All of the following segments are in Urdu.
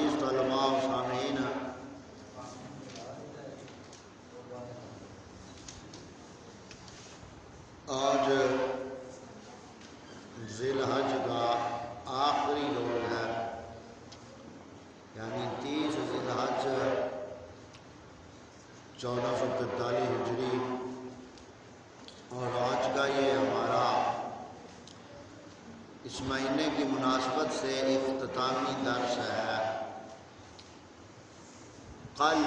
عزیز طلباء و سامعین، آج ذی الحج کا آخری روز ہے، یعنی 30 ذی الحج 1443 ہجری، اور آج کا یہ ہمارا اس مہینے کی مناسبت سے اختتامی درس ہے۔ کل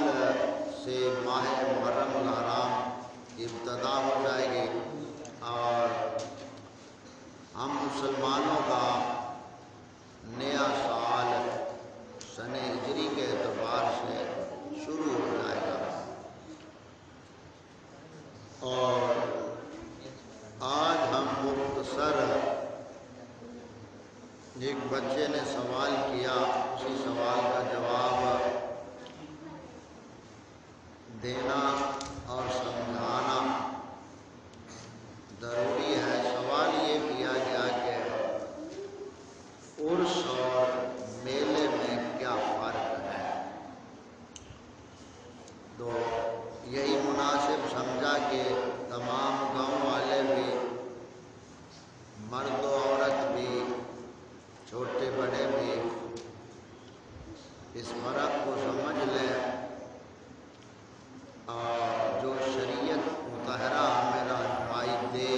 سے ماہ محرم الحرام ابتدا ہو جائے گی اور ہم مسلمانوں کا نیا سال سن ہجری کے اعتبار سے شروع ہو جائے گا۔ اور آج ہم مختصر ایک بچے نے سوال کیا، اسی سوال کا جواب دینا اور سمجھانا ضروری ہے۔ سوال یہ کیا گیا کہ عرس اور میلے میں کیا فرق ہے، تو یہی مناسب سمجھا کہ تمام گاؤں والے بھی، مرد و عورت بھی، چھوٹے بڑے بھی اس فرق کو سمجھ لیں، اور جو شریعت مطہرہ ہمیں رہنمائی دے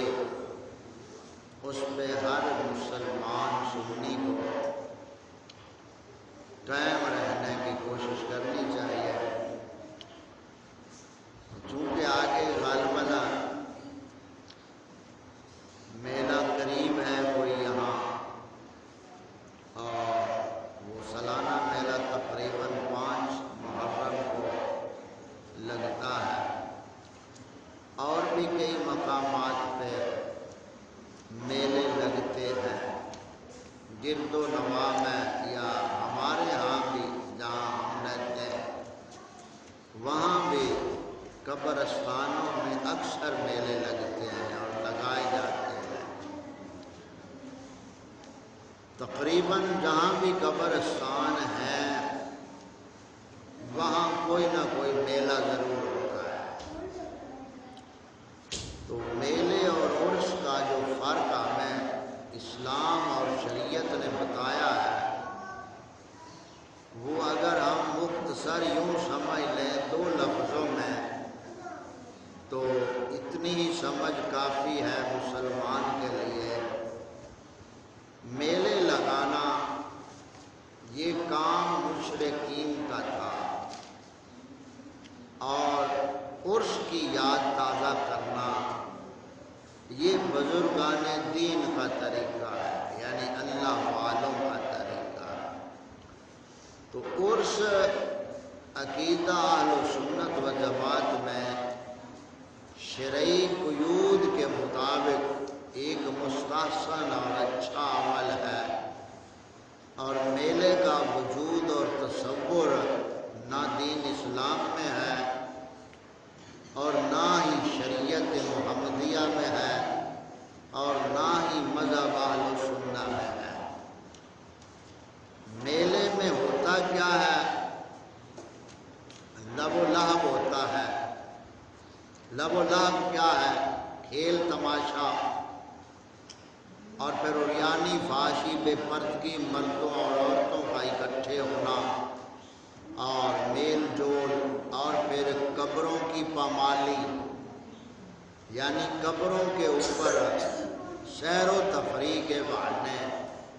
اس پہ ہر مسلمان سنی کو قائم رہنے کی کوشش کرنی چاہیے۔ چونکہ آگے غالباً میلہ قریب ہے کوئی یہاں، اور وہ سالانہ میلہ تقریباً 5 محرم کو لگتا ہے، اور بھی کئی مقامات پہ میلے لگتے ہیں گرد و نواح میں، یا ہمارے ہاں بھی جہاں ہم رہتے ہیں وہاں بھی قبرستانوں میں اکثر میلے لگتے ہیں اور لگائے جاتے ہیں۔ تقریباً جہاں بھی قبرستان ہے وہاں کوئی نہ کوئی میلہ ضرور ہوتا ہے۔ تو میلے اور عرس کا جو فرق ہمیں اسلام اور شریعت نے بتایا ہے، وہ اگر ہم مختصر یوں سمجھ لیں 2 لفظوں میں تو اتنی ہی سمجھ کافی ہے مسلمان کے لیے۔ میلے لگانا یہ کام مشرکین کا تھا، اور عرس کی یاد تازہ کرنا یہ بزرگان دین کا طریقہ ہے، یعنی اللہ والوں کا طریقہ ہے۔ تو عرس عقیدہ اہل سنت و جماعت میں شرعی قیود کے مطابق ایک مستحسن اور اچھا عمل ہے، اور میلے کا وجود اور تصور نہ دین اسلام میں ہے اور نہ ہی شریعت محمدیہ میں ہے اور نہ ہی مذہب اہل سنت میں ہے۔ میلے میں ہوتا کیا ہے؟ لب و لہب ہوتا ہے۔ لب و لہب کیا ہے؟ کھیل تماشا، اور پھر عریانی فحاشی بے پردگی مردوں اور عورتوں کا اکٹھے ہونا، اور میل جول، اور پھر قبروں کی پامالی، یعنی قبروں کے اوپر سیر و تفریح کے بہانے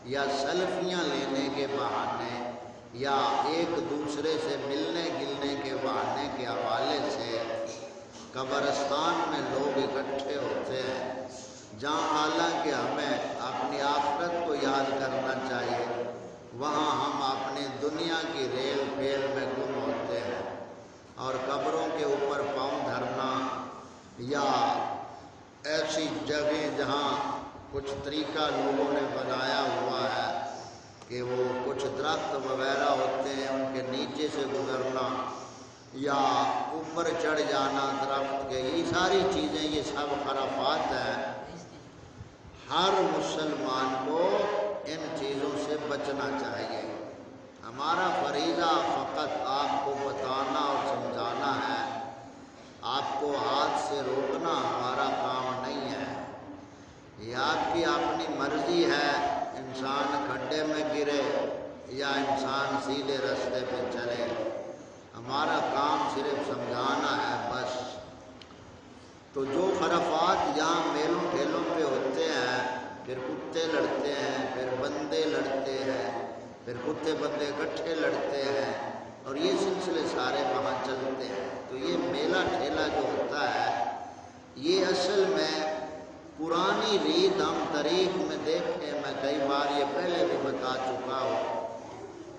یا سیلفیاں لینے کے بہانے یا ایک دوسرے سے ملنے گلنے کے بہانے کے حوالے سے قبرستان میں لوگ اکٹھے ہوتے ہیں، جہاں حالانکہ ہمیں اپنی آخرت کو یاد کرنا چاہیے، وہاں ہم اپنی دنیا کی ریل پھیل میں گم ہوتے ہیں۔ اور قبروں کے اوپر پاؤں دھرنا، یا ایسی جگہیں جہاں کچھ طریقہ لوگوں نے بنایا ہوا ہے کہ وہ کچھ درخت وغیرہ ہوتے ہیں ان کے نیچے سے گزرنا یا اوپر چڑھ جانا درخت کے، یہ ساری چیزیں یہ سب خرافات ہیں۔ ہر مسلمان کو ان چیزوں سے بچنا چاہیے۔ ہمارا فریضہ فقط آپ کو بتانا اور سمجھانا ہے، آپ کو ہاتھ سے روکنا ہمارا کام نہیں ہے۔ یہ آپ کی اپنی مرضی ہے، انسان کھڈے میں گرے یا انسان سیدھے راستے پہ چلے، ہمارا کام صرف سمجھانا ہے بس۔ تو جو خرافات یہاں میلوں ٹھیلوں پہ ہوتے ہیں، پھر کتے لڑتے ہیں، پھر بندے لڑتے ہیں، پھر کتے بندے اکٹھے لڑتے ہیں، اور یہ سلسلے سارے وہاں چلتے ہیں۔ تو یہ میلہ ٹھیلا جو ہوتا ہے، یہ اصل میں پرانی ریت ہم تاریخ میں دیکھیں، میں کئی بار یہ پہلے بھی بتا چکا ہوں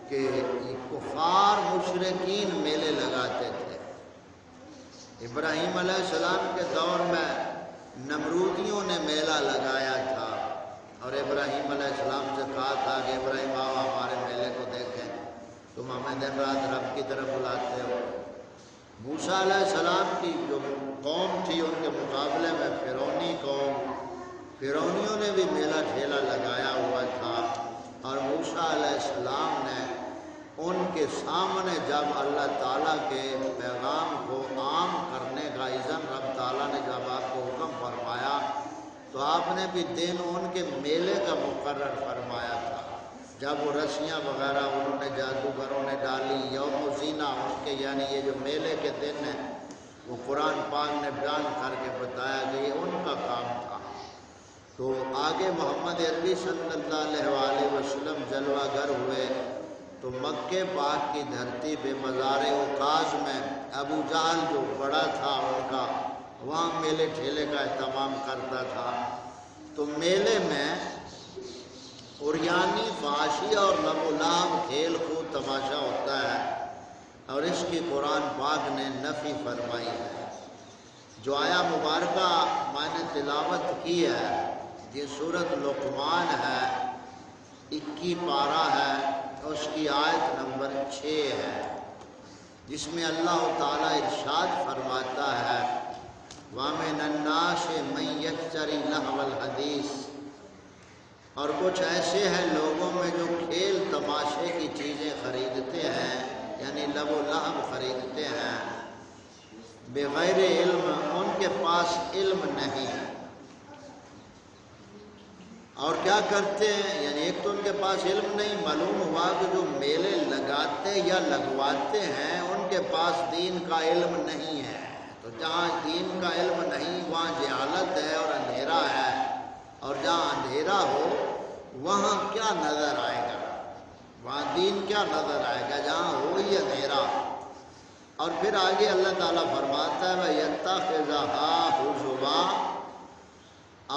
کہ یہ کفار مشرکین میلے لگاتے تھے۔ ابراہیم علیہ السلام کے دور میں نمرودیوں نے میلہ لگایا تھا، اور ابراہیم علیہ السلام سے کہا تھا کہ ابراہیم آؤ ہمارے میلے کو دیکھیں، تم ہمیں دن رات رب کی طرف بلاتے ہو۔ موسیٰ علیہ السلام کی جو قوم تھی ان کے مقابلے میں فرعونی قوم، فرعونیوں نے بھی میلہ ٹھیلا لگایا ہوا تھا، اور موسیٰ علیہ السلام نے ان کے سامنے جب اللہ تعالیٰ کے پیغام کو عام کرنے کا اذن رب تعالیٰ نے جب آپ کو حکم فرمایا، تو آپ نے بھی دن ان کے میلے کا مقرر فرمایا تھا۔ جب وہ رسیاں وغیرہ انہوں نے جادوگروں نے ڈالی، یوم زینہ ان کے، یعنی یہ جو میلے کے دن ہیں، وہ قرآن پاک نے بیان کر کے بتایا کہ یہ ان کا کام تھا۔ تو آگے محمد عربی صلی اللہ علیہ وسلم جلوہ گر ہوئے، تو مکہ پاک کی دھرتی پہ مزار عکاظ میں ابو جہل جو بڑا تھا ان کا، وہاں میلے ٹھیلے کا اہتمام کرتا تھا۔ تو میلے میں عریانی، فحاشی اور لب و لعب، کھیل کود، تماشا ہوتا ہے، اور اس کی قرآن پاک نے نفی فرمائی ہے۔ جو آیا مبارکہ میں نے تلاوت کی ہے، یہ سورۃ لقمان ہے، 21 پارہ ہے، اس کی آیت نمبر 6 ہے، جس میں اللہ تعالیٰ ارشاد فرماتا ہے وَمِنَ النَّاسِ مَن يَشْتَرِي لَهْوَ الْحَدِيثِ، اور کچھ ایسے ہیں لوگوں میں جو کھیل تماشے کی چیزیں خریدتے ہیں، یعنی لب و لعب خریدتے ہیں، بغیر علم، ان کے پاس علم نہیں، اور کیا کرتے ہیں، یعنی ایک تو ان کے پاس علم نہیں، معلوم ہوا کہ جو میلے لگاتے یا لگواتے ہیں ان کے پاس دین کا علم نہیں ہے۔ تو جہاں دین کا علم نہیں وہاں جہالت ہے اور اندھیرا ہے، اور جہاں اندھیرا ہو وہاں کیا نظر آئے گا، وہاں دین کیا نظر آئے گا، جہاں ہو ہی اندھیرا۔ اور پھر آگے اللہ تعالیٰ فرماتا ہے وَيَتَّخِذَهَا هُزُوًا،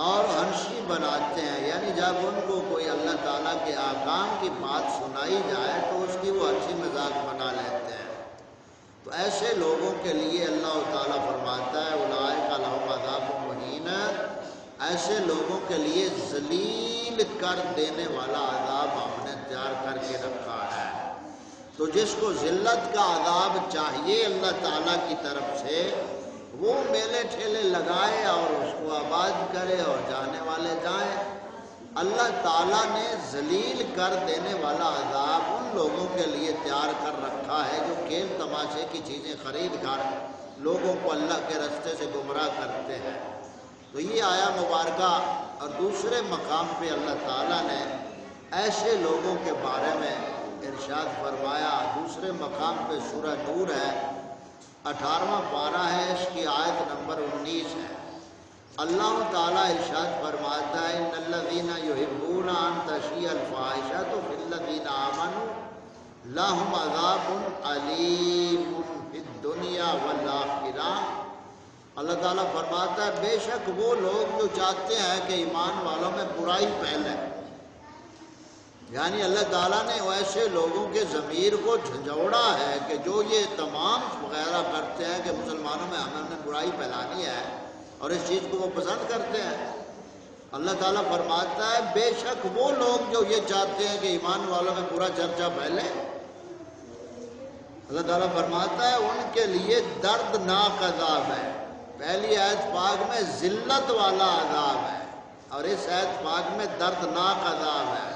اور ہنسی بناتے ہیں، یعنی جب ان کو کوئی اللہ تعالیٰ کے احکام کی بات سنائی جائے تو اس کی وہ ہنسی مذاق بنا لیتے ہیں۔ تو ایسے لوگوں کے لیے اللہ تعالیٰ فرماتا ہے اولئک لہم عذاب مہین، ایسے لوگوں کے لیے ذلیل کر دینے والا عذاب ہم نے تیار کر کے رکھا ہے۔ تو جس کو ذلت کا عذاب چاہیے اللہ تعالیٰ کی طرف سے، وہ میلے ٹھیلے لگائے اور اس کو آباد کرے اور جانے والے جائیں۔ اللہ تعالیٰ نے ذلیل کر دینے والا عذاب ان لوگوں کے لیے تیار کر رکھا ہے جو کھیل تماشے کی چیزیں خرید کر لوگوں کو اللہ کے رستے سے گمراہ کرتے ہیں۔ تو یہ آیا مبارکہ، اور دوسرے مقام پہ اللہ تعالیٰ نے ایسے لوگوں کے بارے میں ارشاد فرمایا، دوسرے مقام پہ سورہ نور ہے، 18واں پارہ ہے، اس کی آیت نمبر 19 ہے۔ اللہ تعالیٰ ارشاد فرماتا ہے ان الذین یحبون ان تشیع الفاحشۃ فی الذین آمنوا لہم عذاب علیم فی الدنیا والآخرہ۔ اللہ تعالیٰ فرماتا ہے بے شک وہ لوگ جو چاہتے ہیں کہ ایمان والوں میں برائی پھیلے، یعنی اللہ تعالیٰ نے ایسے لوگوں کے ضمیر کو جھنجھوڑا ہے کہ جو یہ تمام وغیرہ کرتے ہیں کہ مسلمانوں میں ہم نے برائی پھیلانی ہے، اور اس چیز کو وہ پسند کرتے ہیں۔ اللہ تعالیٰ فرماتا ہے بے شک وہ لوگ جو یہ چاہتے ہیں کہ ایمان والوں میں برا چرچا پھیلے، اللہ تعالیٰ فرماتا ہے ان کے لیے دردناک عذاب ہے۔ پہلی آیت پاک میں ذلت والا عذاب ہے، اور اس آیت پاک میں دردناک عذاب ہے۔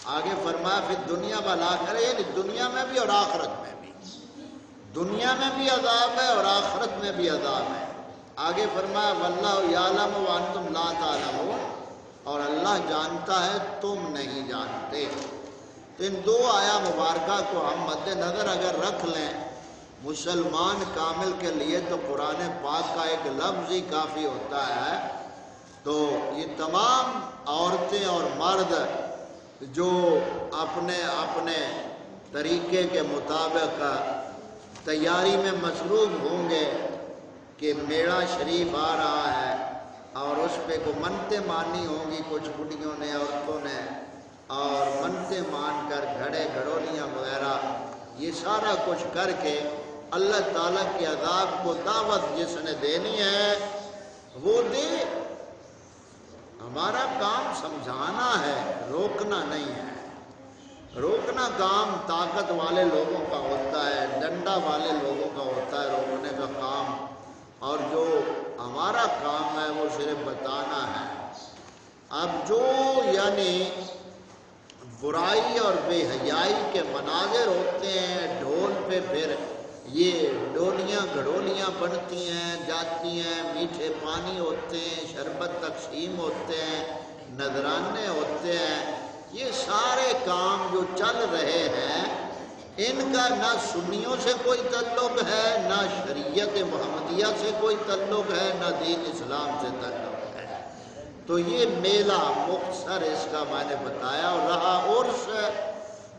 آگے فرمایا پھر دنیا والآخرہ، یعنی دنیا میں بھی اور آخرت میں بھی، دنیا میں بھی عذاب ہے اور آخرت میں بھی عذاب ہے۔ آگے فرمایا واللہ یعلم وانتم لا تعلمون، اور اللہ جانتا ہے تم نہیں جانتے۔ تو ان دو آیا مبارکہ کو ہم مد نظر اگر رکھ لیں مسلمان کامل کے لیے، تو قرآن پاک کا ایک لفظ ہی کافی ہوتا ہے۔ تو یہ تمام عورتیں اور مرد جو اپنے اپنے طریقے کے مطابق تیاری میں مصروف ہوں گے کہ میڑا شریف آ رہا ہے اور اس پہ کو منتیں مانی ہوں گی کچھ بڑھیوں نے، عورتوں نے، اور منتیں مان کر گھڑے گھڑولیاں وغیرہ یہ سارا کچھ کر کے اللہ تعالیٰ کے عذاب کو دعوت جس نے دینی ہے وہ دے۔ ہمارا کام سمجھانا ہے، روکنا نہیں ہے۔ روکنا کام طاقت والے لوگوں کا ہوتا ہے، ڈنڈا والے لوگوں کا ہوتا ہے روکنے کا کام، اور جو ہمارا کام ہے وہ صرف بتانا ہے۔ اب جو یعنی برائی اور بے حیائی کے مناظر ہوتے ہیں، ڈھول پہ پھر یہ ڈولیاں گھڑولیاں بنتی ہیں جاتی ہیں، میٹھے پانی ہوتے ہیں، شربت تقسیم ہوتے ہیں، نذرانے ہوتے ہیں، یہ سارے کام جو چل رہے ہیں ان کا نہ سنیوں سے کوئی تعلق ہے، نہ شریعت محمدیہ سے کوئی تعلق ہے، نہ دین اسلام سے تعلق ہے۔ تو یہ میلہ مختصر اس کا میں نے بتایا۔ اور رہا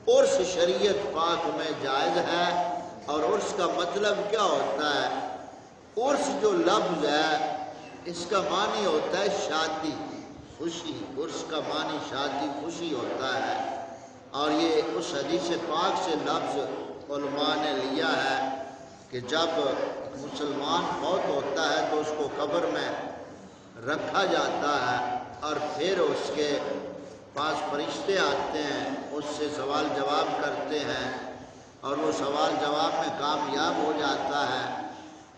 عرس شریعت پاک میں جائز ہے، اور عرس کا مطلب کیا ہوتا ہے؟ عرس جو لفظ ہے اس کا معنی ہوتا ہے شادی، خوشی۔ عرس کا معنی شادی خوشی ہوتا ہے، اور یہ اس حدیث پاک سے لفظ علماء نے لیا ہے کہ جب مسلمان فوت ہوتا ہے تو اس کو قبر میں رکھا جاتا ہے، اور پھر اس کے پاس فرشتے آتے ہیں، اس سے سوال جواب کرتے ہیں، اور وہ سوال جواب میں کامیاب ہو جاتا ہے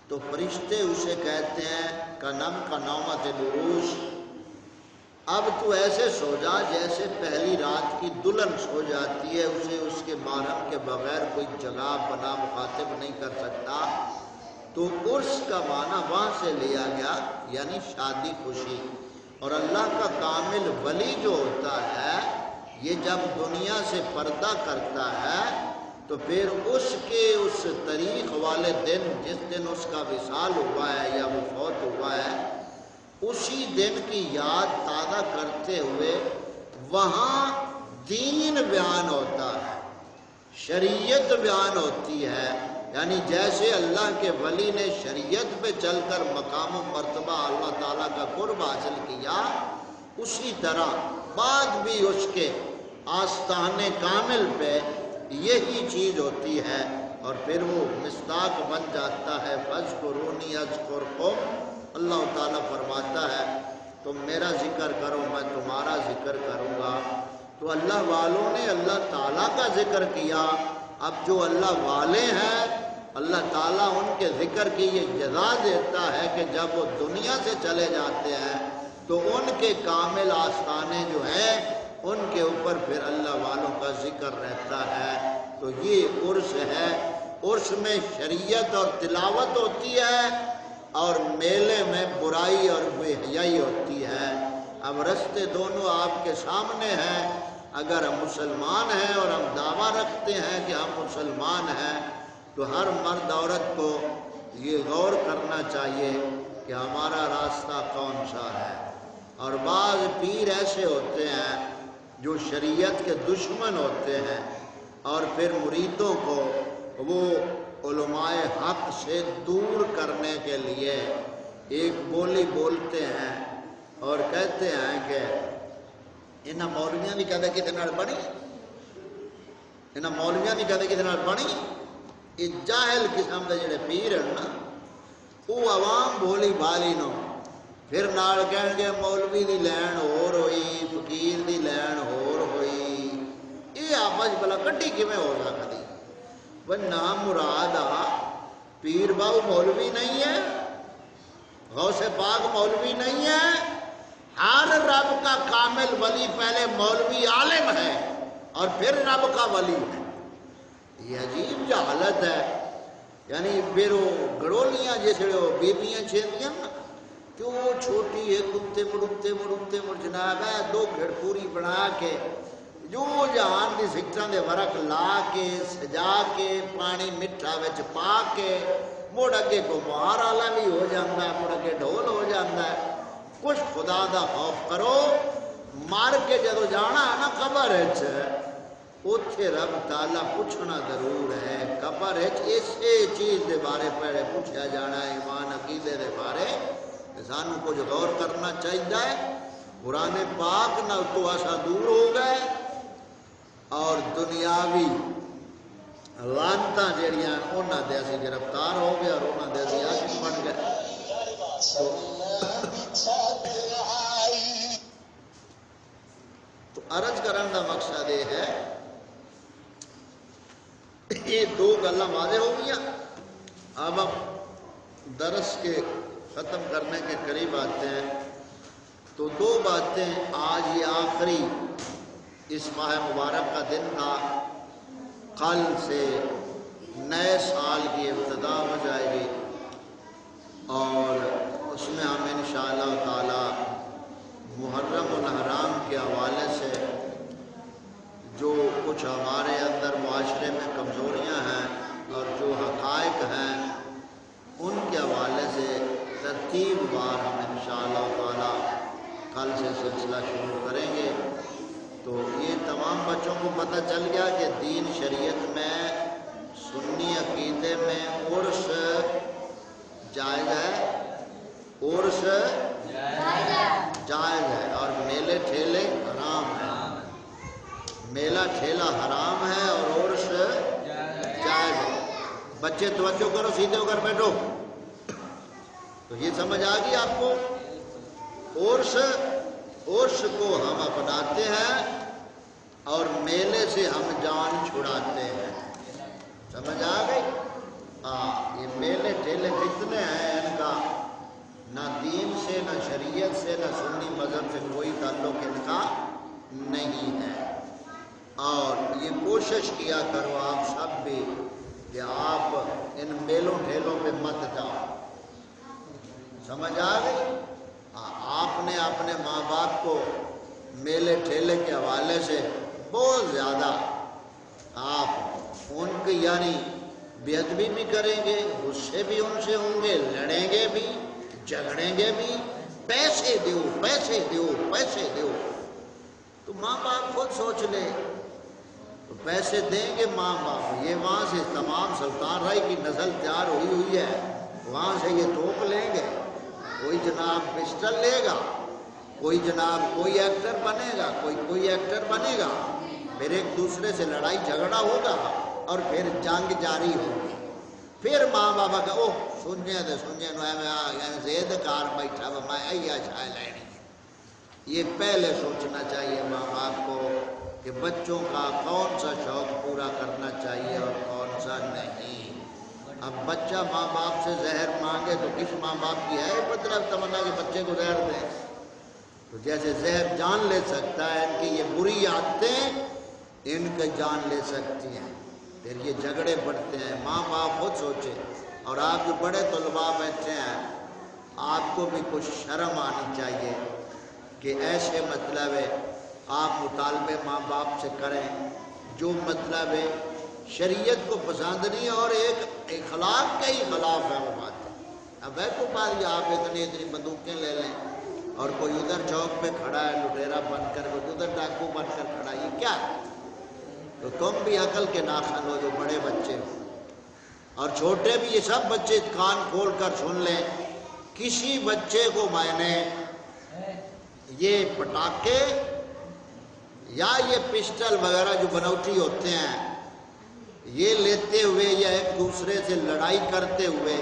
تو فرشتے اسے کہتے ہیں کنم کا نومت العروس، اب تو ایسے سو جا جیسے پہلی رات کی دلہن سو جاتی ہے، اسے اس کے محرم کے بغیر کوئی جگہ بنا مخاطب نہیں کر سکتا۔ تو عرس کا معنی وہاں سے لیا گیا، یعنی شادی خوشی۔ اور اللہ کا کامل ولی جو ہوتا ہے یہ جب دنیا سے پردہ کرتا ہے تو پھر اس کے اس تاریخ والے دن جس دن اس کا وصال ہوا ہے یا وہ فوت ہوا ہے، اسی دن کی یاد تازہ کرتے ہوئے وہاں دین بیان ہوتا ہے، شریعت بیان ہوتی ہے۔ یعنی جیسے اللہ کے ولی نے شریعت پہ چل کر مقام و مرتبہ اللہ تعالیٰ کا قرب حاصل کیا، اسی طرح بعد بھی اس کے آستانے کامل پہ یہی چیز ہوتی ہے، اور پھر وہ مصداق بن جاتا ہے فاذکرونی اذکرکم۔ اللہ تعالیٰ فرماتا ہے تم میرا ذکر کرو میں تمہارا ذکر کروں گا۔ تو اللہ والوں نے اللہ تعالیٰ کا ذکر کیا۔ اب جو اللہ والے ہیں اللہ تعالیٰ ان کے ذکر کی یہ جزا دیتا ہے کہ جب وہ دنیا سے چلے جاتے ہیں تو ان کے کامل آستانے جو ہیں ان کے اوپر پھر اللہ والوں کا ذکر رہتا ہے۔ تو یہ عرس ہے، عرس میں شریعت اور تلاوت ہوتی ہے، اور میلے میں برائی اور بے حیائی ہوتی ہے۔ اب رستے دونوں آپ کے سامنے ہیں۔ اگر ہم مسلمان ہیں اور ہم دعویٰ رکھتے ہیں کہ ہم مسلمان ہیں تو ہر مرد عورت کو یہ غور کرنا چاہیے کہ ہمارا راستہ کون سا ہے۔ اور بعض پیر ایسے ہوتے ہیں جو شریعت کے دشمن ہوتے ہیں، اور پھر مریدوں کو وہ علماء حق سے دور کرنے کے لیے ایک بولی بولتے ہیں اور کہتے ہیں کہ انہاں مولویاں دی کہتے کتے نال بنی، انہاں مولویاں دی کہتے کتے نال بنی۔ یہ جاہل قسم دے جڑے پیر ہیں نا وہ عوام بولی بالی نو پھر نال کہن گے مولوی دی لین ہور ہوئی فقیر دی لین ہور ہوئی، یہ آپس بلا کٹی کیویں ہو سکتی؟ وہ نام مراد پیر باؤ مولوی نہیں ہے، غوث پاک مولوی نہیں ہے، ہر رب کا کامل ولی پہلے مولوی عالم ہے، اور پھر رب کا ولی ہے. یہ عجیب جہالت ہے. یعنی بیرو گڑولیاں جیسے بیبیاں چھیندیاں نا کہ وہ چھوٹی ہے کتے مڑ جناب ہے 2 گھڑ پوری بنا کے جو جہان دی سکٹاں دے ورق لا کے سجا کے پانی مٹھا وچ پا کے مڑ اگے کو مہار والا بھی ہو جاتا ہے, مڑ اگے ڈھول ہو جاتا ہے. کچھ خدا دا خوف کرو. مار کے جدو جانا ہے نا قبر اتھے رب تعالیٰ پوچھنا ضرور ہے. قبر اسی چیز دے بارے پہلے پوچھا جانا ہے, ایمان عقیدے دے بارے. سانو کچھ غور کرنا چاہیے. قرآن پاک نہ تو ایسا دور ہو گئے اور دنیاوی لانتاں جڑیاں انہاں دے اسی گرفتار ہو گئے اور انہاں دے اسی عاشق بن گئے. تو عرض کرن دا مقصد یہ ہے یہ 2 گلاں واضح ہو گیا. اب ہم درس کے ختم کرنے کے قریب آتے ہیں. تو 2 باتیں. آج یہ آخری اس ماہ مبارک کا دن تھا. کل سے نئے سال کی ابتدا ہو جائے گی اور اس میں ہم انشاءاللہ تعالی محرم الحرام کے حوالے سے جو کچھ ہمارے اندر معاشرے میں کمزوریاں ہیں اور جو حقائق ہیں ان کے حوالے سے ترتیب وار ہم انشاءاللہ تعالی کل سے سلسلہ شروع کریں گے. تو یہ تمام بچوں کو پتہ چل گیا کہ دین شریعت میں سنی عقیدے میں عرس جائز ہے. عرس جائز ہے اور میلے ٹھیلے حرام ہیں. میلہ ٹھیلا حرام ہے اور عرس جائز ہے. بچے توجہ کرو, سیدھے ہو کر بیٹھو. تو یہ سمجھ آ گئی آپ کو. عرس کو ہم اپناتے ہیں اور میلے سے ہم جان چھڑاتے ہیں. سمجھ آ گئی؟ یہ میلے ٹھیلے کتنے ہیں ان کا نہ دین سے نہ شریعت سے نہ سنی مذہب سے کوئی تعلق ان کا نہیں ہے. اور یہ کوشش کیا کرو آپ سب بھی کہ آپ ان میلوں ٹھیلوں پہ مت جاؤ. سمجھ آ گئی؟ آپ نے اپنے ماں باپ کو میلے ٹھیلے کے حوالے سے بہت زیادہ آپ ان کی یعنی بے ادبی بھی کریں گے, غصے بھی ان سے ہوں گے, لڑیں گے بھی, جھگڑیں گے بھی. پیسے دیو پیسے دیو پیسے دیو. تو ماں باپ خود سوچ لے. تو پیسے دیں گے ماں باپ, یہ وہاں سے تمام سلطان رائی کی نسل تیار ہوئی ہے, وہاں سے یہ توپ لیں گے. کوئی جناب پسٹل لے گا, کوئی جناب کوئی ایکٹر بنے گا, کوئی ایکٹر بنے گا. پھر ایک دوسرے سے لڑائی جھگڑا ہوگا اور پھر جنگ جاری ہوگی. پھر ماں بابا کا اوہ سنجے میں زید کار بیٹھا وہ میں ایا چھائے لینی. یہ پہلے سوچنا چاہیے ماں باپ کو کہ بچوں کا کون سا شوق پورا کرنا چاہیے اور کون سا نہیں. اب بچہ ماں باپ سے زہر مانگے تو کس ماں باپ کی ہے مطلب تمنا کہ بچے کو زہر دیں. تو جیسے زہر جان لے سکتا ہے, ان کی یہ بری عادتیں ان کے جان لے سکتی ہیں. پھر یہ جھگڑے بڑھتے ہیں. ماں باپ خود سوچے. اور آپ جو بڑے طلباء بیٹھے ہیں آپ کو بھی کچھ شرم آنی چاہیے کہ ایسے مطلب ہے آپ مطالبے ماں باپ سے کریں جو مطلب ہے شریعت کو پسند نہیں اور ایک اخلاق کے ہی خلاف ہے وہ بات. اب ہے کو بات آپ اتنی بندوقیں لے لیں اور کوئی ادھر چوک پہ کھڑا ہے لٹیرا بن کر, کوئی ادھر ڈاکو بن کر کھڑا, یہ کیا ہے؟ تو تم بھی عقل کے ناخن ہو جو بڑے بچے ہو اور چھوٹے بھی. یہ سب بچے کان کھول کر سن لیں. کسی بچے کو میں نے یہ پٹاخے یا یہ پسٹل وغیرہ جو بنوٹی ہوتے ہیں یہ لیتے ہوئے یا ایک دوسرے سے لڑائی کرتے ہوئے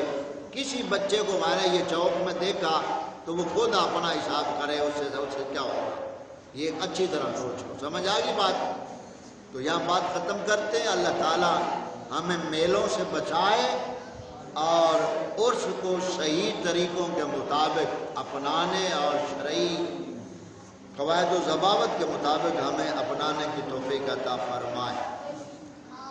کسی بچے کو میں نے یہ چوک میں دیکھا تو وہ خود اپنا حساب کرے اس سے کیا ہوگا. یہ اچھی طرح سوچو. سمجھ آ گئی بات؟ تو یہاں بات ختم کرتے ہیں. اللہ تعالیٰ ہمیں میلوں سے بچائے اور عرس کو صحیح طریقوں کے مطابق اپنانے اور شرعی قواعد و ضوابط کے مطابق ہمیں اپنانے کی توفیق عطا فرمائے۔